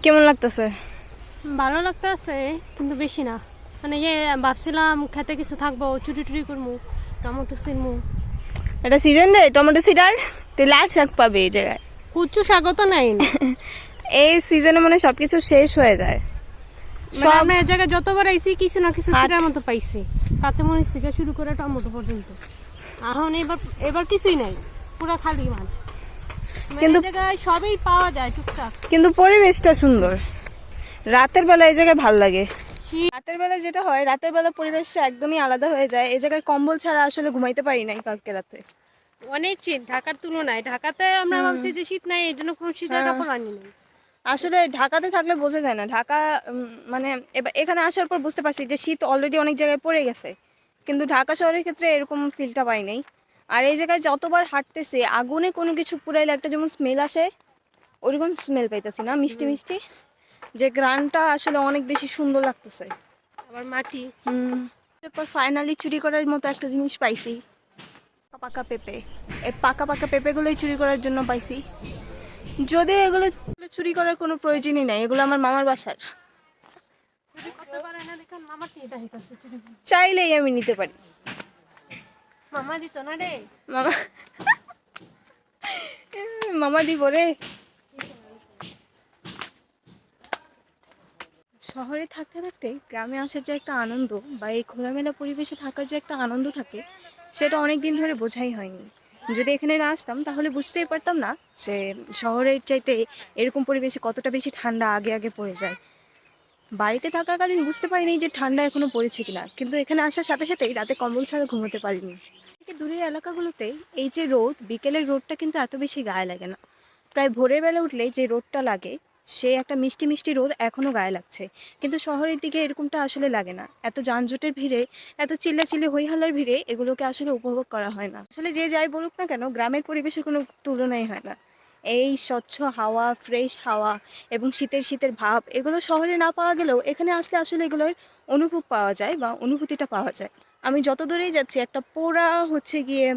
কেমন লাগতেছে? ভালো লাগতেছে কিন্তু বেশি না। মানে ভাবছিলাম খেতে কিছু থাকবো, চুরি টুরি করবো, টমেটো ছিলমু। এটা সিজন রে টমেটো সিডার, তুই লাল শাক পাবি এই জায়গায়। কুচু শাকও তো নাই। এই সিজনে মানে সবকিছু শেষ হয়ে যায়। মানে আমরা এই জায়গায় যতবার আইছি কিছু না কিছু সিটার মতো পাইছি, কাঁচামরিচ থেকে শুরু করে টমেটো পর্যন্ত। এখন এবার কিছুই নাই, পুরো খালি মাছ। কিন্তু জায়গায় সবই পাওয়া যায় টুকটাক, কিন্তু পরিবেশটা সুন্দর। রাতের বেলা এই জায়গায় ভালো লাগে। রাতের বেলা যেটা হয়, রাতের বেলা পরিবেশটা একদমই আলাদা হয়ে যায়। এই জায়গায় কম্বল ছাড়া আসলে ঘুমাইতে পারি নাই কালকে রাতে। অনেক শীত ঢাকার তুলনায়। ঢাকাতে আমরা ভাবছি যে শীত নাই, এই জন্য কোনো শীতের কাপড় আনি নাই। আসলে ঢাকাতে থাকলে বোঝা যায় না। ঢাকা মানে এখানে আসার পর বুঝতে পারছি যে শীত অলরেডি অনেক জায়গায় পড়ে গেছে, কিন্তু ঢাকা শহরের ক্ষেত্রে এরকম ফিলটা পাই নাই। আর এই জায়গায় যতবার হাঁটতেছি, আগুনে কোনো কিছু পুরাইলে একটা যেমন স্মেল আসে, ওইরকম স্মেল পাইতেছি না, মিষ্টি মিষ্টি যে গ্রানটা আসলে অনেক বেশি সুন্দর লাগতেছে। আবার মাটি। তারপর ফাইনালি চুরি করার মতো একটা জিনিস পাইছি, পাকা পেঁপে। এই পাকা পাকা পেঁপেগুলোই চুরি করার জন্য পাইছি। যদিও এগুলো চুরি করার কোনো প্রয়োজনই নাই, এগুলো আমার মামার বাসার। চাইলেই আমি নিতে পারি। মামা দিত না রে। মামা মামা দিব রে। শহরে থাকতে থাকতে গ্রামে আসার যে একটা আনন্দ, বা এই খোলামেলা পরিবেশে থাকার যে একটা আনন্দ থাকে, সেটা অনেক দিন ধরে বোঝাই হয়নি। যদি এখানে না আসতাম তাহলে বুঝতেই পারতাম না যে শহরের চাইতে এরকম পরিবেশে কতটা বেশি ঠান্ডা আগে আগে পড়ে যায়। বাড়িতে থাকাকালীন বুঝতে পারিনি যে ঠান্ডা এখনো পড়েছে কিনা, কিন্তু এখানে আসার সাথে সাথেই রাতে কম্বল ছাড়া ঘুমোতে পারিনি। থেকে দূরের এলাকাগুলোতে এই যে রোদ, বিকেলের রোদটা কিন্তু এত বেশি গায়ে লাগে না। প্রায় ভোরের বেলা উঠলে যে রোদটা লাগে, সে একটা মিষ্টি মিষ্টি রোদ এখনো গায়ে লাগছে। কিন্তু শহরের দিকে এরকমটা আসলে লাগে না। এত যানজটের ভিড়ে, এত চিল্লাচিল্লি হইহাল্লার ভিড়ে এগুলোকে আসলে উপভোগ করা হয় না। আসলে যে যাই বলুক না কেন, গ্রামের পরিবেশের কোনো তুলনাই হয় না। এই স্বচ্ছ হাওয়া, ফ্রেশ হাওয়া এবং শীতের শীতের ভাব, এগুলো শহরে না পাওয়া গেলেও এখানে আসলে আসলে এগুলোর অনুভব পাওয়া যায় বা অনুভূতিটা পাওয়া যায়। আমি যত দূরেই যাচ্ছি, একটা পোড়া হচ্ছে গিয়ে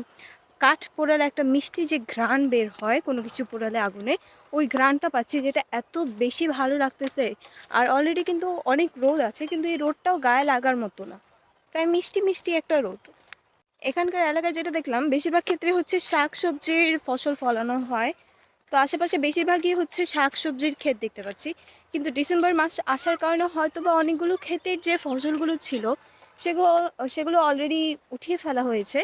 কাঠ পোড়ালে একটা মিষ্টি যে ঘ্রাণ বের হয় কোনো কিছু পোড়ালে আগুনে, ওই ঘ্রাণটা পাচ্ছি, যেটা এত বেশি ভালো লাগতেছে। আর অলরেডি কিন্তু অনেক রোদ আছে, কিন্তু এই রোদটাও গায়ে লাগার মতো না, প্রায় মিষ্টি মিষ্টি একটা রোদ। এখানকার এলাকায় যেটা দেখলাম, বেশিরভাগ ক্ষেত্রে হচ্ছে শাক সবজির ফসল ফলানো হয়। তো আশেপাশে বেশিরভাগই হচ্ছে শাক সবজির ক্ষেত দেখতে পাচ্ছি। কিন্তু ডিসেম্বর মাস আসার কারণে হয়তো বা অনেকগুলো ক্ষেতের যে ফসলগুলো ছিল, সেগুলো সেগুলো অলরেডি উঠিয়ে ফেলা হয়েছে।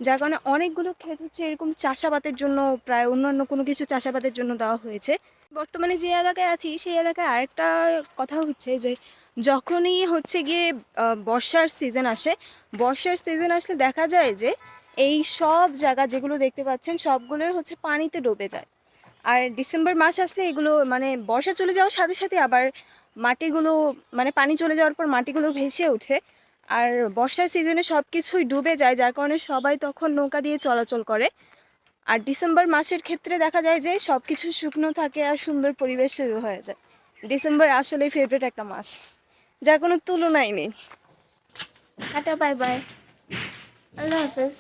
যার কারণে অনেকগুলো ক্ষেত হচ্ছে এরকম চাষাবাদের জন্য, প্রায় অন্যান্য কোনো কিছু চাষাবাদের জন্য দেওয়া হয়েছে। বর্তমানে যে এলাকায় আছি সেই এলাকায় আরেকটা কথা হচ্ছে যে, যখনই হচ্ছে গিয়ে বর্ষার সিজন আসে, বর্ষার সিজন আসলে দেখা যায় যে এই সব জায়গা যেগুলো দেখতে পাচ্ছেন সবগুলোই হচ্ছে পানিতে ডুবে যায়। আর ডিসেম্বর মাস আসলে এগুলো মানে বর্ষা চলে যাওয়ার সাথে সাথে আবার মাটিগুলো, মানে পানি চলে যাওয়ার পর মাটিগুলো ভেসে ওঠে। আর বর্ষার সিজনে সব কিছুই ডুবে যায়, যার কারণে সবাই তখন নৌকা দিয়ে চলাচল করে। আর ডিসেম্বর মাসের ক্ষেত্রে দেখা যায় যে সব কিছু শুকনো থাকে আর সুন্দর পরিবেশ শুরু হয়ে যায়। ডিসেম্বর আসলে ফেভারিট একটা মাস, যার কোনো তুলনাই নেই। টাটা, বাই বাই, আল্লাহ হাফেজ।